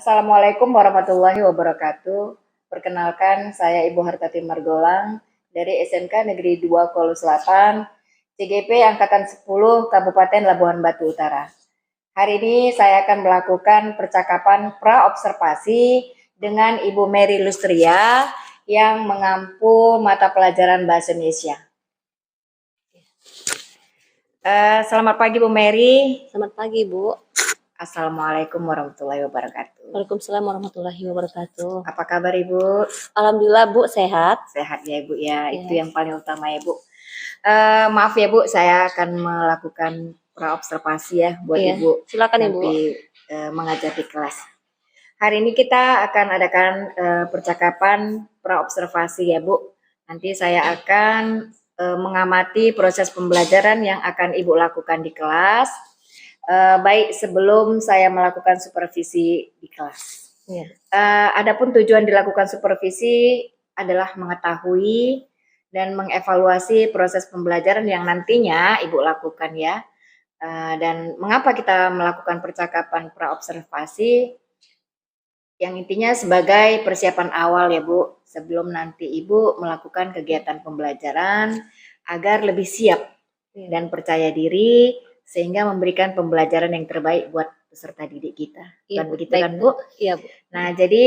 Assalamualaikum warahmatullahi wabarakatuh. Perkenalkan, saya Ibu Hartati Margolang dari SMK Negeri 2 Kolo Selatan, CGP Angkatan 10 Kabupaten Labuhan Batu Utara. Hari ini saya akan melakukan percakapan pra-observasi dengan Ibu Mary Lustria yang mengampu mata pelajaran Bahasa Indonesia. Selamat pagi Bu Mary. Selamat pagi Bu. Assalamualaikum warahmatullahi wabarakatuh. Waalaikumsalam warahmatullahi wabarakatuh. Apa kabar Ibu? Alhamdulillah Bu, sehat. Sehat ya Ibu ya, itu yang paling utama ya Bu. Maaf ya Bu, saya akan melakukan pra-observasi ya buat Ibu. Silakan nanti, Ibu. Mengajar di kelas. Hari ini kita akan adakan percakapan pra-observasi ya Bu. Nanti saya akan mengamati proses pembelajaran yang akan Ibu lakukan di kelas. Baik sebelum saya melakukan supervisi di kelas. Adapun tujuan dilakukan supervisi adalah mengetahui dan mengevaluasi proses pembelajaran yang nantinya Ibu lakukan ya. Dan mengapa kita melakukan percakapan pra-observasi? Yang intinya sebagai persiapan awal ya Bu, sebelum nanti Ibu melakukan kegiatan pembelajaran agar lebih siap dan percaya diri sehingga memberikan pembelajaran yang terbaik buat peserta didik kita. Iya, begitu baik, kan Bu? Iya Bu. Nah jadi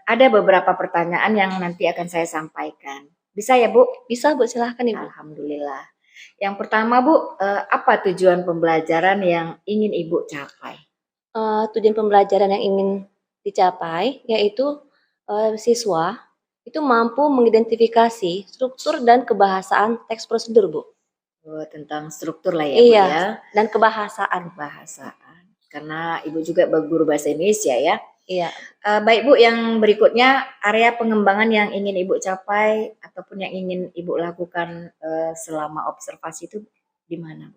ada beberapa pertanyaan yang nanti akan saya sampaikan. Bisa ya Bu? Bisa Bu, silahkan Ibu. Alhamdulillah. Yang pertama Bu, apa tujuan pembelajaran yang ingin Ibu capai? Tujuan pembelajaran yang ingin dicapai yaitu siswa itu mampu mengidentifikasi struktur dan kebahasaan teks prosedur Bu. Tentang struktur lah ya Bu ya. Dan kebahasaan. Karena Ibu juga guru bahasa Indonesia ya. Iya. Baik Bu, yang berikutnya area pengembangan yang ingin Ibu capai ataupun yang ingin Ibu lakukan selama observasi itu di mana?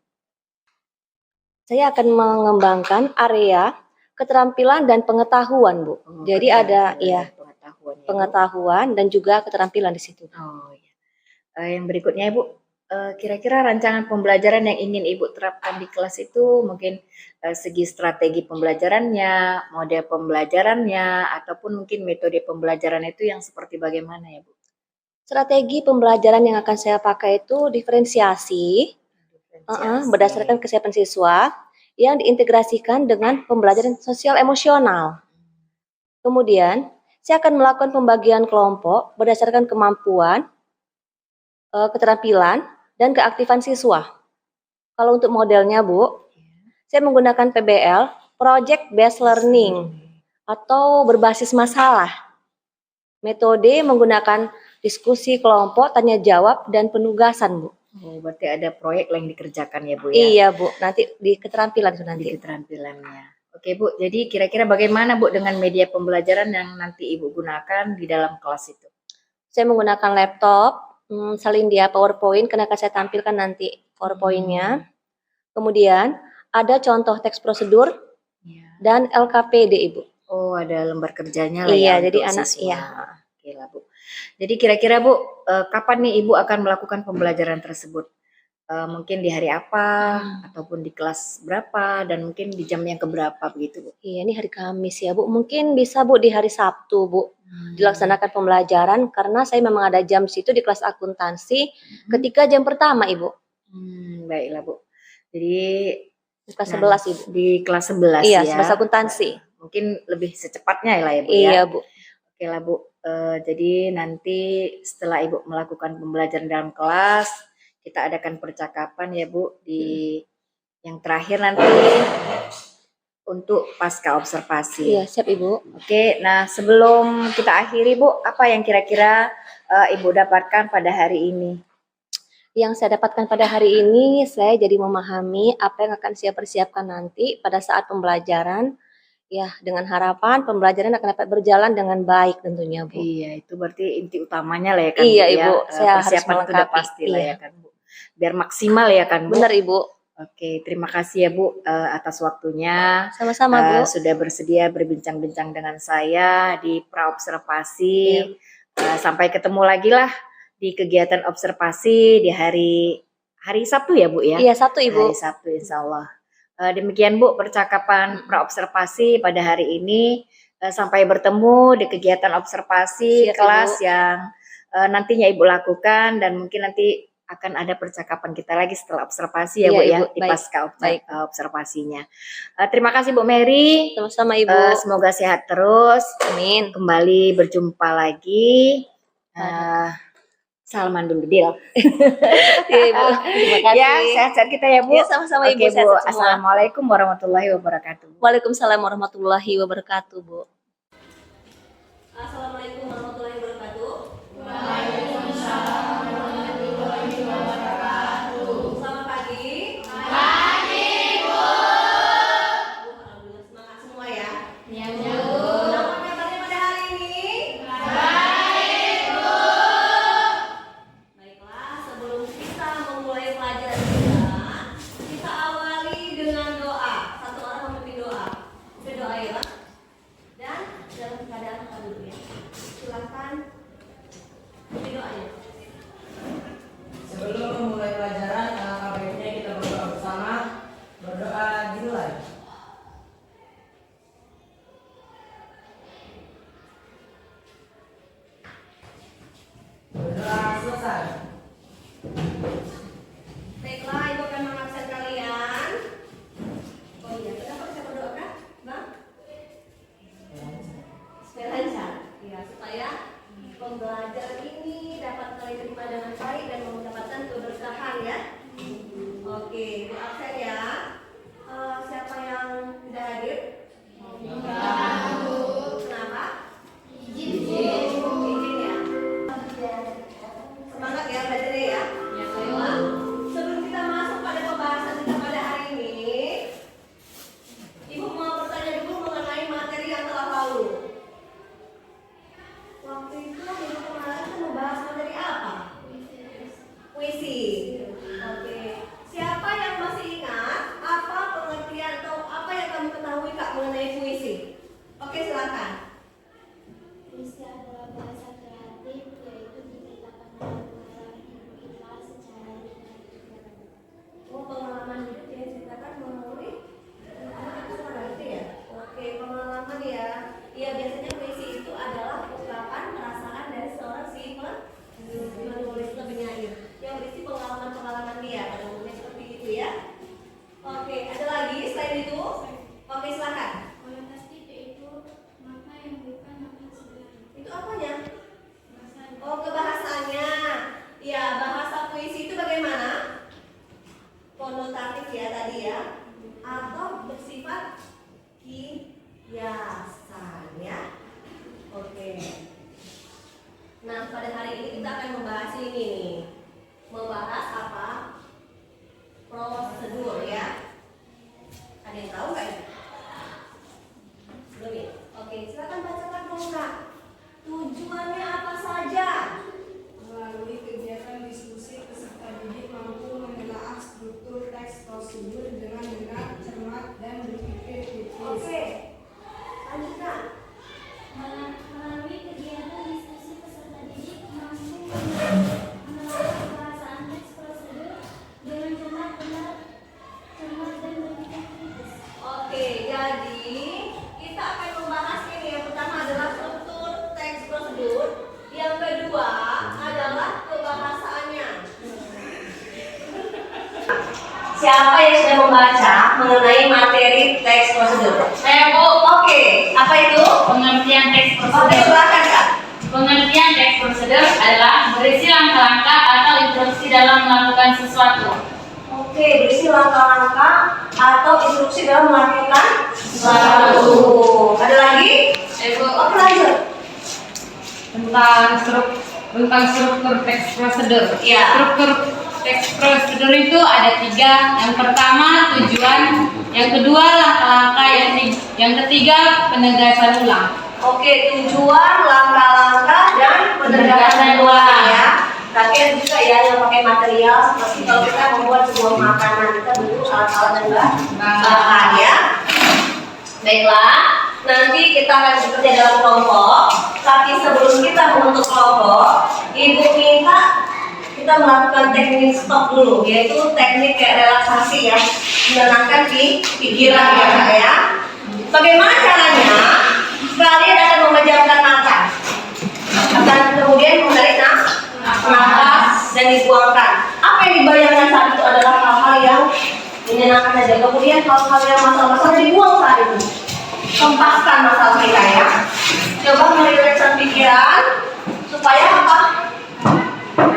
Saya akan mengembangkan area keterampilan dan pengetahuan Bu. Jadi ada pengetahuan dan juga keterampilan di situ. Yang berikutnya Ibu, kira-kira rancangan pembelajaran yang ingin Ibu terapkan di kelas itu mungkin segi strategi pembelajarannya, model pembelajarannya, ataupun mungkin metode pembelajaran itu yang seperti bagaimana ya Bu? Strategi pembelajaran yang akan saya pakai itu diferensiasi. Berdasarkan kesiapan siswa yang diintegrasikan dengan pembelajaran sosial emosional. Kemudian, saya akan melakukan pembagian kelompok berdasarkan kemampuan, keterampilan, dan keaktifan siswa. Kalau untuk modelnya Bu, saya menggunakan PBL, Project Based Learning, atau berbasis masalah. Metode menggunakan diskusi kelompok, tanya jawab, dan penugasan Bu. Berarti ada proyek yang dikerjakan ya Bu ya? Iya Bu, nanti di keterampilan itu nanti. Di keterampilannya. Oke Bu, jadi kira-kira bagaimana Bu dengan media pembelajaran yang nanti Ibu gunakan di dalam kelas itu? Saya menggunakan laptop, salin dia PowerPoint, karena akan saya tampilkan nanti PowerPoint-nya. Kemudian ada contoh teks prosedur dan LKPD Ibu. Oh, ada lembar kerjanya lah ya. Iya, jadi anak siswa. Oke lah Bu. Jadi kira-kira Bu, kapan nih Ibu akan melakukan pembelajaran tersebut? Mungkin di hari apa, ataupun di kelas berapa, dan mungkin di jam yang keberapa begitu Bu? Iya, ini hari Kamis ya Bu. Mungkin bisa Bu di hari Sabtu Bu, dilaksanakan pembelajaran karena saya memang ada jam situ di kelas akuntansi ketika jam pertama Ibu. Baiklah Bu. Jadi di kelas 11 Ibu. Di kelas 11 iya, ya. 11 akuntansi. Mungkin lebih secepatnya lah ya Bu ya. Iya Bu. Oke lah Bu. Jadi nanti setelah Ibu melakukan pembelajaran dalam kelas, kita adakan percakapan ya Bu di yang terakhir nanti untuk pasca observasi. Iya, siap Ibu. Oke, nah sebelum kita akhiri Bu, apa yang kira-kira Ibu dapatkan pada hari ini? Yang saya dapatkan pada hari ini, saya jadi memahami apa yang akan saya persiapkan nanti pada saat pembelajaran. Ya, dengan harapan pembelajaran akan dapat berjalan dengan baik tentunya Bu. Iya, itu berarti inti utamanya lah ya kan Iya Bu, Ibu, ya. saya harus Persiapan itu udah pasti lah ya kan Bu. Biar maksimal ya kan Bu. Benar Ibu. Oke, terima kasih ya Bu atas waktunya. Sama-sama Bu. Sudah bersedia berbincang-bincang dengan saya di pra-observasi. Sampai ketemu lagi lah di kegiatan observasi di hari Sabtu ya Bu ya? Iya, Sabtu Ibu. Hari Sabtu insya Allah. Demikian Bu percakapan pra-observasi pada hari ini. sampai bertemu di kegiatan observasi Siap, kelas Ibu. yang nantinya Ibu lakukan, dan mungkin nanti akan ada percakapan kita lagi setelah observasi ya Iya, Bu ya, Ibu. di Baik. pasca Baik. observasinya. Terima kasih Bu Mary. Sama-sama Ibu. Semoga sehat terus. Amin. Kembali berjumpa lagi. Salaman dulu deal. Iya, Ibu. Terima kasih. Ya, sehat-sehat kita ya Bu. Ya, sama-sama Ibu. Oke Bu, Sehat-sehat semua. Assalamualaikum warahmatullahi wabarakatuh. Waalaikumsalam warahmatullahi wabarakatuh, Bu. Assalamualaikum warahmatullahi wabarakatuh. Waalaikumsalam warahmatullahi wabarakatuh. Selamat pagi. Pagi, Bu. Alhamdulillah semangat semua ya. Ya, Bu. Apa kabarnya pada hari ini? Baik, Bu. Baiklah, sebelum kita memulai pelajaran kita awali dengan doa. Satu orang memimpin doa. Berdoa ya, Pak. Dan dalam keadaan apa dulu ya? Silakan doanya. Sebelum memulai pelajaran, baiknya kita berdoa bersama. Berdoa dimulai. Berdoa selesai. Baiklah, Ibu akan mengabsen kalian. Oh iya, kenapa bisa berdoa kan, Bang? Supaya lancar. Ya, supaya pembelajaran ini dapat kalian terima dengan baik dan mendapatkan keberkahan ya. Oke, Ibu absen ya. Siapa yang tidak hadir? Kenapa? Izin ya. Semangat ya belajarnya ya. Baiklah. Sebelum kita masuk pada pembahasan kita pada hari ini, Ibu mau bertanya dulu mengenai materi yang telah lalu. Waktu itu Ibu kemarin membahas materi apa? Puisi. Oke. Siapa yang masih ingat apa pengertian atau apa yang kamu ketahui Kak mengenai puisi? Oke, silakan. Puisi adalah bahasa kreatif, yaitu diciptakan dalam pengalaman hidup kita secara ringan. Oh, pengalaman hidup yang diceritakan melalui anak-anak suara itu ya? Oke, pengalaman ya. Iya, biasanya puisi itu adalah ungkapan perasaan dari seorang si menulis atau penyair yang berisi pengalaman-pengalaman dia, pada umumnya seperti itu ya. Oke, ada lagi selain itu? Oke, silakan. Kualitastif yaitu makna yang bukan makna sebenarnya. Itu apanya? Bahasa Oh, kebahasannya. Ya, bahasa puisi itu bagaimana? Konotatif ya tadi ya. Atau bersifat kiasan ya. Oke. Nah, pada hari ini kita akan membahas ini nih. Membahas apa? Prosedur ya. Ada yang tahu nggak ini? Belum ya? Oke, silakan bacakan dulu Kak. Tujuannya apa saja? Melalui kegiatan diskusi, peserta didik mampu menelaah struktur teks prosedur dengan benar, cermat, dan berpikir kritis. Oke, lanjutkan. Melalui kegiatan diskusi peserta didik mampu menelaah kebahasaan teks prosedur dengan benar, cermat, dan berpikir kritis. Oke, jadi kita akan membahas ini. Yang pertama adalah struktur teks prosedur. Yang kedua adalah kebahasaannya. Siapa yang sudah membaca mengenai materi teks prosedur? Saya Bu, Oke, apa itu? pengertian teks Oke, prosedur. silakan Kak. Pengertian teks prosedur adalah berisi langkah-langkah atau instruksi dalam melakukan sesuatu. Oke, berisi langkah-langkah atau instruksi dalam melakukan sesuatu. Ada lagi? Ibu, Oke, lanjut. tentang struktur teks prosedur. Iya. Struktur teks prosedur itu ada 3. Yang pertama tujuan, yang kedua langkah-langkah, yang ketiga penegasan ulang. Oke, tujuan, langkah-langkah, dan penegasan ulang ya. Tapi ada juga ya yang pakai material seperti kalau kita membuat sebuah makanan, kita butuh alat-alat dan bahan ya. Baiklah, nanti kita akan bekerja dalam kelompok. Tapi sebelum kita membentuk kelompok, Ibu minta kita melakukan teknik stop dulu, yaitu teknik kayak relaksasi ya, menenangkan pikiran ya Kak ya. Bagaimana caranya? tenangkan aja. Kemudian hal-hal yang masalah-masalah dibuang saat itu. Kempaskan masalah kita ya. Coba merilekskan pikiran supaya apa?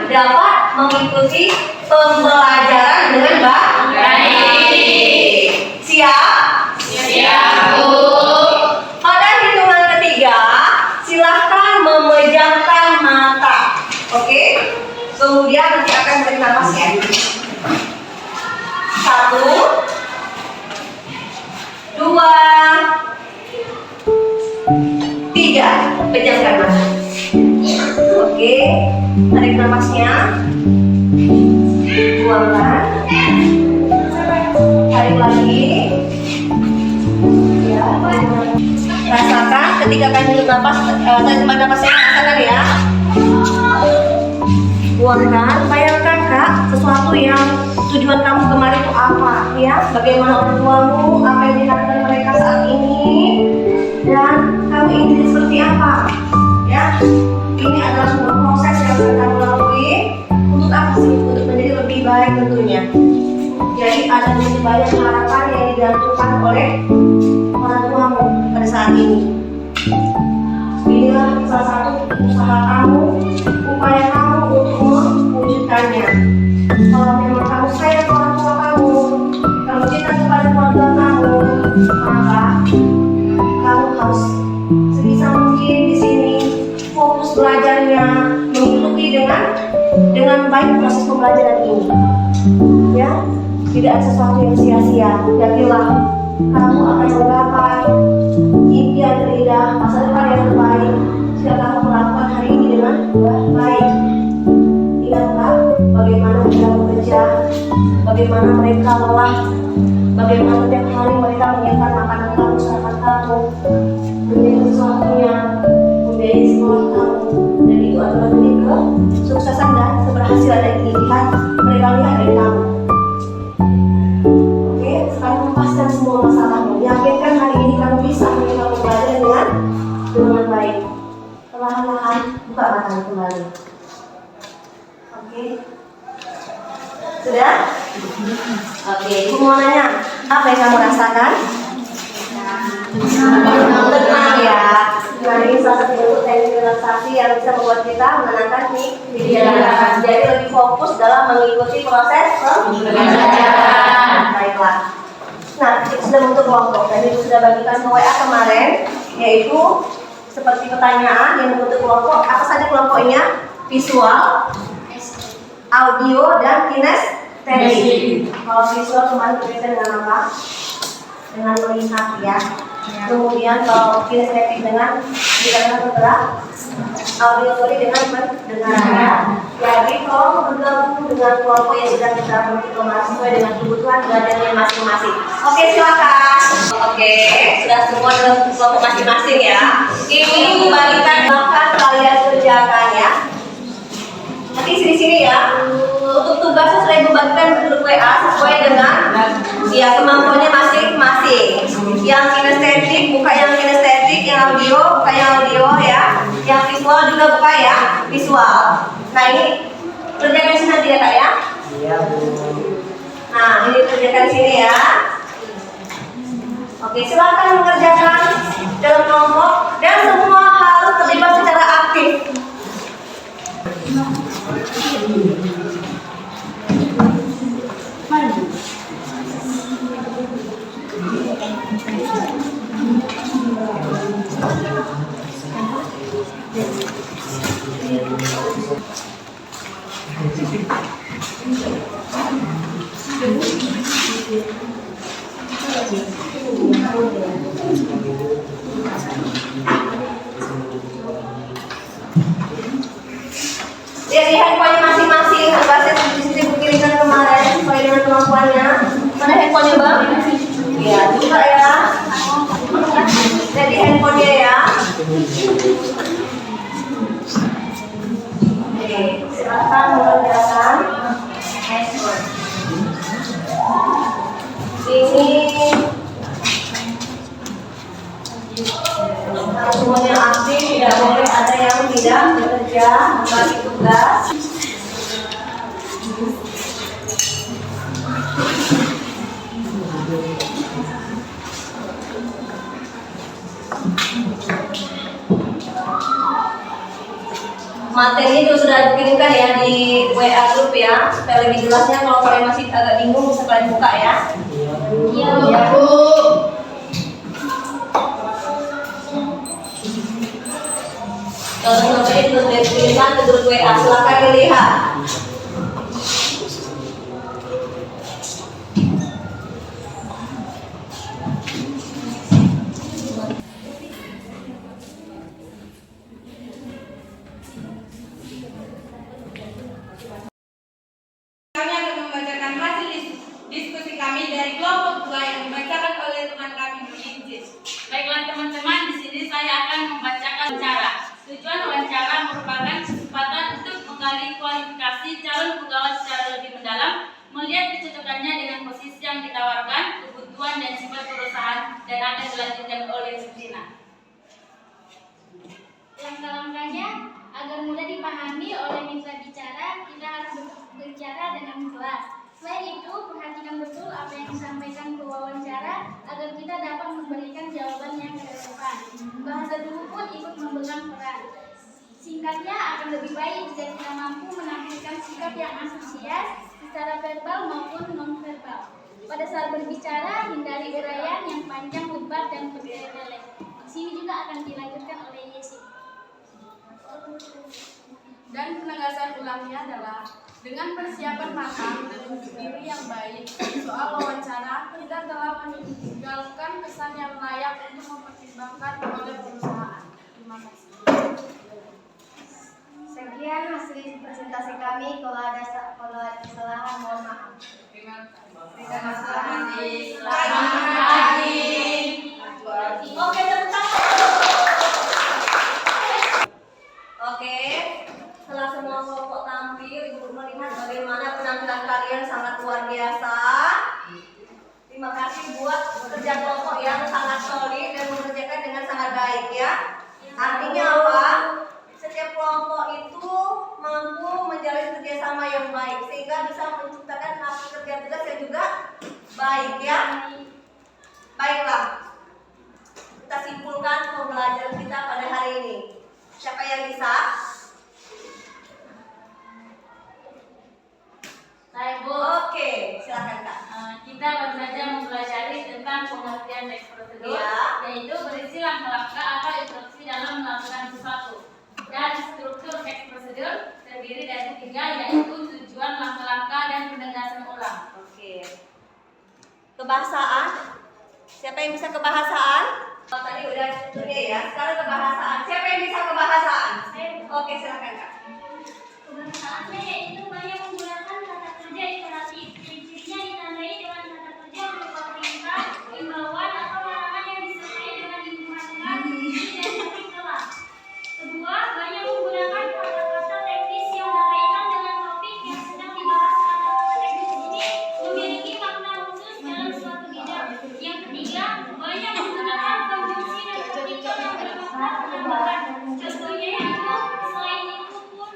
Dapat mengikuti pembelajaran dengan baik. Siap? Siap, Bu. Pada hitungan ketiga, silahkan memejamkan mata. Oke? Kemudian nanti akan beri nafas ya. 1, 2, 3. Pejamkan mata. Oke, tarik nafasnya. Buangkan. Tarik lagi. Ya, rasakan ketika kalian hidup nafas, tarik nafasnya, rasakan ya. Buangkan, bayangkan Kak, sesuatu yang tujuan kamu kemarin itu apa ya? Bagaimana orang tuamu, apa yang dilakukan mereka saat ini, dan kamu ingin jadi seperti apa? Ya, ini adalah sebuah proses yang sedang kamu lalui untuk apa sih? Untuk menjadi lebih baik tentunya. Jadi ada lebih banyak harapan yang digantungkan oleh orang tuamu pada saat ini. Inilah salah satu usaha kamu, upaya kamu untuk mewujudkannya. Kalau memang kamu sayang orang tua kamu cinta kepada keluarga kamu, maka kamu harus sebisa mungkin di sini fokus belajarnya, mengikuti dengan baik proses pembelajaran ini. Ya, tidak ada sesuatu yang sia-sia. Yakinlah kamu akan menggapai impian terindah, masa depan yang terbaik jika kamu melakukan hari ini dengan baik. Ingatlah bagaimana mereka bekerja, bagaimana mereka lelah, bagaimana setiap hari mereka menyiapkan makanan kamu, sarapan kamu, menjadi sesuatunya, membiayai sekolah kamu, dan itu adalah demi kesuksesan dan keberhasilan yang dilihat mereka lihat dari kamu. Oke, sekarang lepaskan semua masalahmu. Yakinkan hari ini kamu bisa menjaga pembelajaran dengan baik. Perlahan-lahan buka mata kembali. Oke, sudah? Oke, ibu mau nanya, apa yang kamu rasakan? Tenang ya. Nah, ini salah satu bentuk teknik relaksasi yang bisa membuat kita menenangkan pikiran. Jadi lebih fokus dalam mengikuti proses pembelajaran. Baiklah. Nah, sudah bentuk kelompok. Tadi sudah bagikan ke WA kemarin, yaitu seperti pertanyaan yang membentuk kelompok. Apa saja kelompoknya? Visual, audio, dan kinestetik. Kalau visual kemarin berkaitan dengan apa? Dengan melihat ya. Kemudian kalau kinestetik dengan bergerak, audio tadi dengan mendengar. Jadi kalau bergabung dengan kelompok yang sudah kita bentuk sesuai dengan kebutuhan belajarnya masing-masing. Oke, silakan. Oke, sudah semua dalam kelompok masing-masing ya. Ini membagikan bahkan kalian kerjakan ya. Nanti sini-sini ya. Untuk tugasnya sudah dibagikan di grup WA sesuai dengan ya kemampuannya masing-masing. Yang kinestetik buka yang kinestetik, yang audio buka yang audio ya. Yang visual juga buka ya visual. Nah ini kerjakan sini nanti ya Kak ya. Iya Bu. Nah ini kerjakan sini ya. Oke, silakan mengerjakan dalam kelompok dan semua harus terlibat secara aktif. Lihat di handphonenya masing-masing, tugasnya sisi kirimkan kemarin sesuai dengan kemampuannya. Mana handphonenya Bang? Iya, buka ya. Lihat di handphonenya ya. Oke, silakan mengerjakan. Ini semuanya aktif, tidak boleh ada yang tidak bekerja membagi tugas. Materinya juga sudah dikirimkan ya di WA grup ya. Supaya lebih jelasnya kalau kalian masih agak bingung bisa kalian buka ya. Iya. Ya, Bu. Contoh-contohnya terus dikirimkan ke grup WA, silakan dilihat. Kami akan membacakan hasil diskusi kami dari kelompok 2 yang dibacakan oleh teman kami Incis. Baiklah teman-teman, di sini saya akan membacakan wawancara. Tujuan wawancara merupakan kesempatan untuk menggali kualifikasi calon pegawai secara lebih mendalam, melihat kecocokannya dengan posisi yang ditawarkan, kebutuhan dan sifat perusahaan, dan akan dilanjutkan oleh Sutina. Langkah-langkahnya agar mudah dipahami oleh mitra bicara, kita harus berbicara dengan jelas. Selain itu, perhatikan betul apa yang disampaikan pewawancara agar kita dapat memberikan jawaban yang relevan. Bahasa tubuh pun ikut memegang peran. Singkatnya, akan lebih baik jika kita mampu menampilkan sikap yang antusias secara verbal maupun non-verbal. Pada saat berbicara, hindari uraian yang panjang, lebar, dan bertele-tele. Di sini juga akan dilanjutkan oleh Yesi. Dan penegasan ulangnya adalah dengan persiapan matang dan unjuk diri yang baik soal wawancara, kita telah meninggalkan kesan yang layak untuk mempertimbangkan oleh perusahaan. Terima kasih. Sekian hasil presentasi kami. Kalau ada kesalahan mohon maaf. Terima Selamat kasih. pagi. Selamat pagi. Oke, tepuk tangan. Oke, setelah semua kelompok tampil, Ibu melihat bagaimana penampilan kalian sangat luar biasa. Terima kasih buat kerja kelompok yang sangat solid dan mengerjakan dengan sangat baik ya. Artinya apa? Setiap kelompok itu mampu menjalin kerjasama yang baik sehingga bisa menciptakan hasil kerja tugas yang juga baik ya. Baiklah, kita simpulkan pembelajaran kita pada hari ini. Siapa yang bisa? Saya Bu. Oke, silakan Kak. Kita baru saja mempelajari tentang pengertian teks prosedur, Ya. yaitu berisi langkah-langkah atau instruksi dalam melakukan sesuatu. Dan struktur teks prosedur terdiri dari 3, yaitu tujuan, langkah-langkah, dan penegasan ulang. Oke. Kebahasaan. Siapa yang bisa kebahasaan? Oh, tadi udah tuturnya ya. Sekarang kebahasaan. Siapa yang bisa kebahasaan? Oke, silakan Kak. Kebahasaannya yaitu banyak menggunakan kata kerja imperatif. Ciri-cirinya ditandai dengan kata kerja berupa perintah, imbauan, atau larangan yang disertai dengan hitungan ini dan partikel. Kedua, banyak menggunakan kata-kata teknis yang berkaitan dengan topik yang sedang dibahas. Kata-kata teknis ini memiliki makna khusus dalam suatu bidang. Yang ketiga, banyak menggunakan konjungsi dan partikel yang bermakna penambahan. Contohnya yaitu selain itu pun,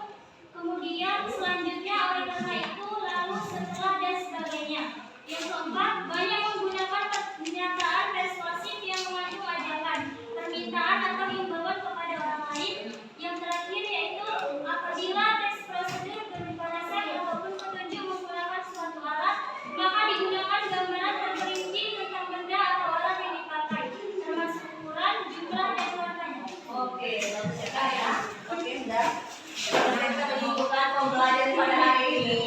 kemudian selanjutnya, oleh karena itu, lalu, setelah, dan sebagainya. Yang keempat, banyak menggunakan pernyataan persuasif yang mengandung ajakan, permintaan atau himbauan kepada orang lain. Yang terakhir yaitu apabila teks prosedur berupa dasar ataupun petunjuk menggunakan suatu alat, maka digunakan gambaran terperinci tentang benda atau alat yang dipakai, termasuk ukuran, jumlah, dan warnanya. Oke, bagus ya Kak ya. Oke, sudah. Kita menyimpulkan pembelajaran pada hari ini.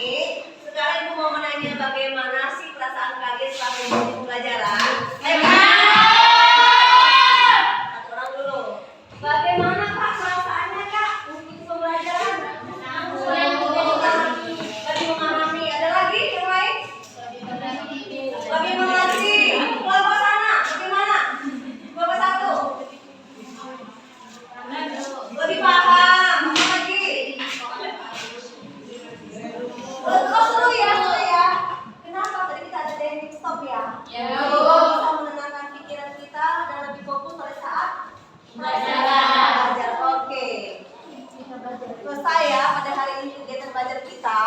Sekarang Ibu mau menanya bagaimana sih perasaan kalian setelah mengikuti pembelajaran? Satu orang dulu. Bagaimana Kak perasaannya Kak mengikuti pembelajaran? Lebih memahami. Ada lagi yang lain? Lebih mengerti. Kelompok sana, bagaimana? Kelompok 1. Lebih paham. Apa lagi? Terus dulu ya. Kenapa tadi kita ada teknik stop ya? Ya, Bu. Bisa menenangkan pikiran kita dan lebih fokus pada saat belajar. Oke. Selesai ya pada hari ini kegiatan belajar kita.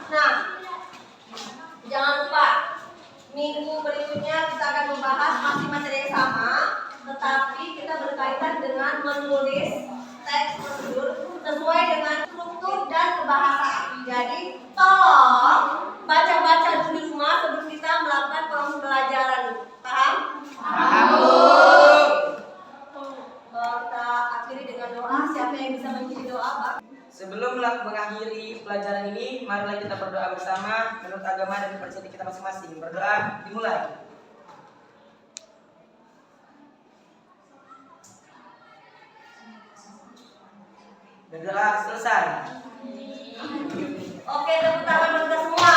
Nah, jangan lupa minggu berikutnya kita akan membahas masih materi yang sama, tetapi kita berkaitan dengan menulis teks prosedur sesuai dengan struktur dan kebahasaan. Jadi tolong baca-baca dulu di rumah sebelum kita melakukan pembelajaran. Paham? Paham. Kita akhiri dengan doa. Siapa yang bisa mengikuti doa, Pak? Sebelum mengakhiri pelajaran ini, marilah kita berdoa bersama menurut agama dan kepercayaan kita masing-masing. Berdoa dimulai. Berdoa selesai. Oke, tepuk tangan untuk kita semua.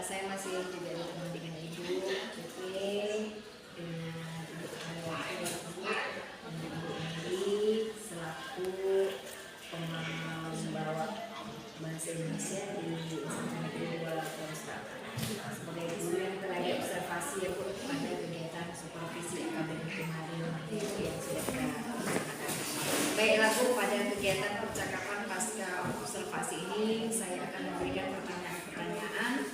Saya masih juga ditemani dengan Ibu Putri, dengan Ibu Ibu Mary selaku pembawa bahasa Indonesia di Insan Negeri 2 Korea. Sebagai guru yang telah diobservasi ya Bu pada kegiatan supervisi akademik kemarin yang sudah kita laksanakan. Baiklah Bu, pada kegiatan percakapan pasca observasi ini saya akan memberikan pertanyaan-pertanyaan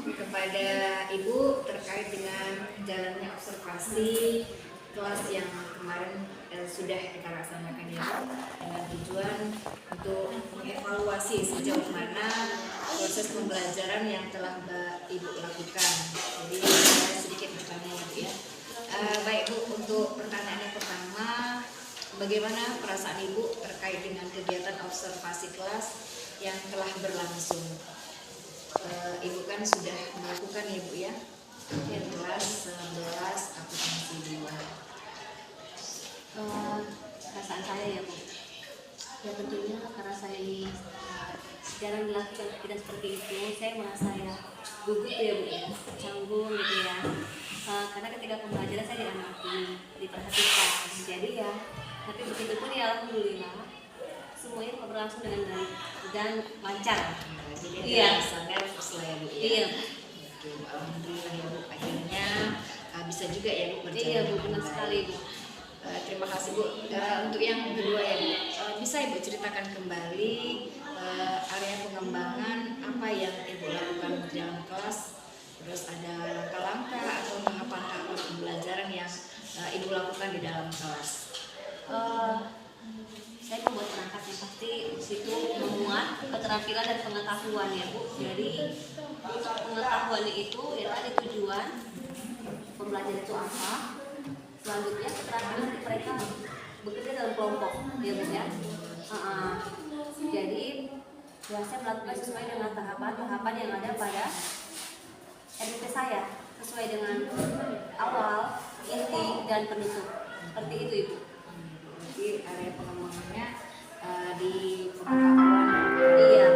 kepada Ibu terkait dengan jalannya observasi kelas yang kemarin sudah kita laksanakan ya, dengan tujuan untuk mengevaluasi sejauh mana proses pembelajaran yang telah Ibu lakukan. Jadi saya sedikit bertanya Ibu ya. Baik Bu, untuk pertanyaan yang pertama, bagaimana perasaan Ibu terkait dengan kegiatan observasi kelas yang telah berlangsung? Ibu kan sudah melakukan ya Bu ya, kelas 11 akuntansi 2. Perasaan saya ya Bu, ya tentunya karena saya ini jarang melakukan kegiatan seperti itu, saya merasa ya gugup ya Bu ya, canggung gitu ya. Karena ketika pembelajaran saya diamati, diperhatikan, jadi ya, tapi begitu pun ya alhamdulillah semuanya berlangsung dengan baik dan lancar. Jadi Iya. sangat lah ya Bu ya. Iya. Oke, alhamdulillah ya Bu, akhirnya bisa juga ya Bu berjalan. Iya Bu, benar sekali Bu. Terima kasih Bu. Untuk yang kedua ya Bu, bisa Ibu ceritakan kembali area pengembangan apa yang Ibu lakukan di dalam kelas, terus ada langkah-langkah atau tahapan-tahapan pembelajaran yang Ibu lakukan di dalam kelas. Saya membuat perangkat yang pasti situ memuat keterampilan dan pengetahuan ya Bu. Jadi pengetahuan itu ya tadi tujuan pembelajaran itu apa. Selanjutnya keterampilan nanti mereka bekerja dalam kelompok ya Bu ya. Jadi ya saya melakukan sesuai dengan tahapan-tahapan yang ada pada RPP saya, sesuai dengan awal, inti dan penutup. Seperti itu Ibu. Jadi area pengembangannya di pengetahuan. Iya.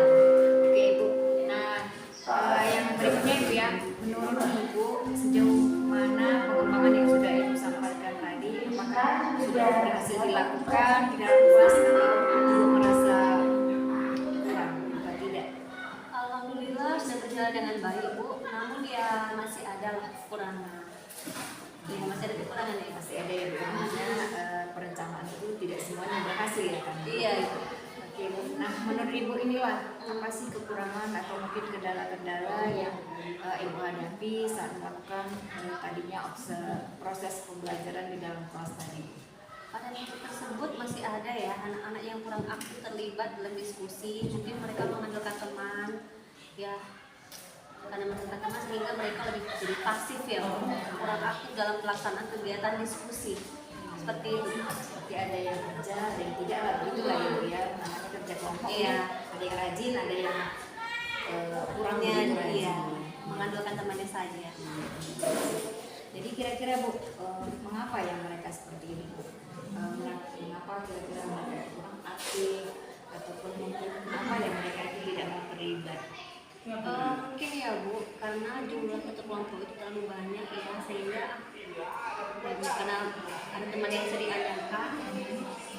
Oke Ibu. Nah, yang berikutnya Ibu ya, menurut Ibu sejauh mana pengembangan yang sudah Ibu sampaikan tadi, apakah sudah berhasil dilakukan, tidak puas atau Ibu merasa kurang atau tidak? Alhamdulillah sudah berjalan dengan baik Bu, namun ya masih ada lah kekurangan. Ya masih ada kekurangan ya. Masih ada yang namanya perencanaan itu tidak semuanya berhasil ya kan? Iya Ibu. Oke Bu. Nah menurut Ibu inilah apa sih kekurangan atau mungkin kendala-kendala yang Ibu hadapi saat melakukan tadinya proses pembelajaran di dalam kelas tadi? Pada titik tersebut masih ada ya anak-anak yang kurang aktif terlibat dalam diskusi, mungkin mereka mengandalkan teman ya, karena mengandalkan teman sehingga mereka lebih jadi pasif ya, kurang aktif dalam pelaksanaan kegiatan diskusi seperti itu. Seperti ada yang kerja, ada yang tidak lah, begitulah ya Bu ya, namanya kerja kelompok. Iya. Ada yang rajin, ada yang kurangnya Iya, rajin. iya, mengandalkan temannya saja. Jadi kira-kira Bu, mengapa ya mereka seperti ini Bu? Mengapa kira-kira mereka kurang aktif ataupun mungkin kenapa ya mereka itu tidak mau terlibat? Mungkin ya Bu, karena jumlah satu kelompok itu terlalu banyak ya, sehingga karena ada teman yang bisa diandalkan,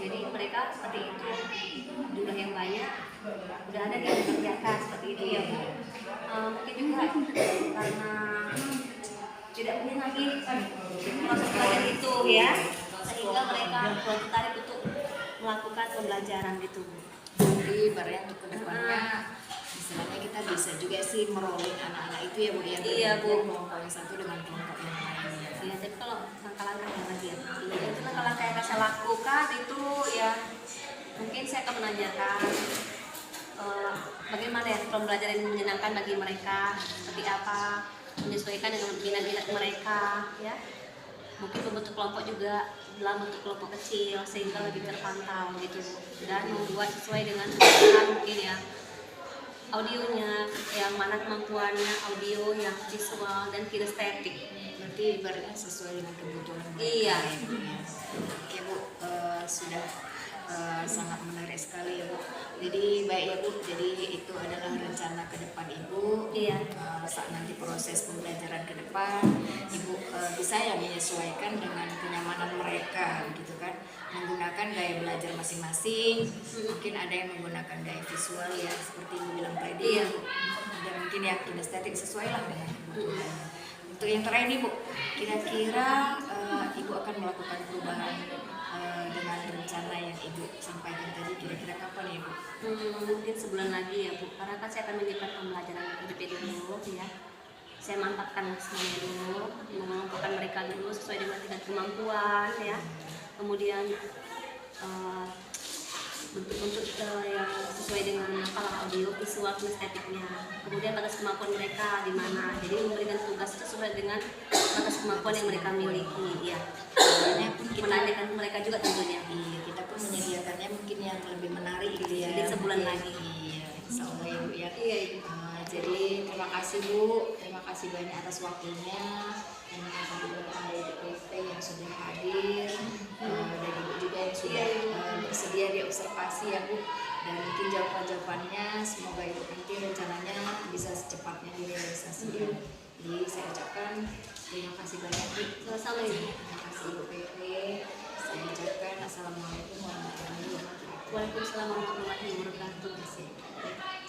jadi mereka seperti itu, jumlah yang banyak udah ada yang dikerjakan seperti itu ya Bu. Mungkin juga karena tidak mungkin lagi proses belajar itu ya, sehingga mereka tertarik untuk melakukan pembelajaran gitu. Jadi ibaratnya untuk kedepannya istilahnya kita bisa juga sih merolling anak-anak itu ya Bu ya. Iya, Bu. Kelompok yang satu dengan kelompok yang lainnya. Ya, tapi kalau langkah-langkah yang lagi ya, itu langkah-langkah yang akan saya lakukan itu ya, mungkin saya akan menanyakan bagaimana ya pembelajaran yang menyenangkan bagi mereka, seperti apa, menyesuaikan dengan minat-minat mereka ya. Mungkin membentuk kelompok juga dalam bentuk kelompok kecil sehingga lebih terpantau gitu, dan membuat sesuai dengan kebutuhan mungkin ya, audionya yang mana kemampuannya, audio yang visual dan kinestetik. Berarti ibaratnya sesuai dengan kebutuhan mereka. Iya. Ya, Bu, ya. Oke Bu, sudah sangat menarik sekali ya Bu. Jadi baik ya Bu, jadi itu adalah rencana ke depan Ibu. Iya. Saat nanti proses pembelajaran ke depan, Ibu bisa ya menyesuaikan dengan kenyamanan mereka, gitu kan? Menggunakan gaya belajar masing-masing. Mungkin ada yang menggunakan gaya visual ya, seperti Ibu bilang tadi. Iya. Dan mungkin ya kinestetik sesuai lah dengan kebutuhan. Untuk yang terakhir nih Bu, kira-kira Ibu akan melakukan perubahan dengan rencana yang Ibu sampaikan tadi, kira-kira kapan ya Bu? Mungkin sebulan lagi ya Bu, karena kan saya akan menyimpan pembelajaran hidup dulu ya. Saya mantapkan semuanya dulu, mengumpulkan mereka dulu sesuai dengan tingkat kemampuan ya. Kemudian bentuk-bentuk yang sesuai dengan audio, visual, kinestetiknya. Kemudian batas kemampuan mereka di mana. Jadi memberikan tugas sesuai dengan batas kemampuan yang mereka miliki ya. Menanyakan mereka juga tentunya. Iya, kita pun menyediakannya mungkin yang lebih menarik gitu ya. Jadi sebulan Mungkin. lagi. Iya, insya Allah ya Bu ya. Iya, Ibu. Jadi terima kasih Bu, terima kasih banyak atas waktunya. Dan teman-teman dari DPP yang sudah hadir, dan Ibu juga yang sudah bersedia diobservasi ya Bu. Dan mungkin jawaban-jawabannya semoga Ibu nanti rencananya bisa secepatnya direalisasikan. Jadi saya ucapkan terima kasih banyak Bu. Sama-sama Ibu. Terima kasih Ibu PP. Saya ucapkan assalamualaikum warahmatullahi wabarakatuh. Waalaikumsalam warahmatullahi wabarakatuh. Terima kasih.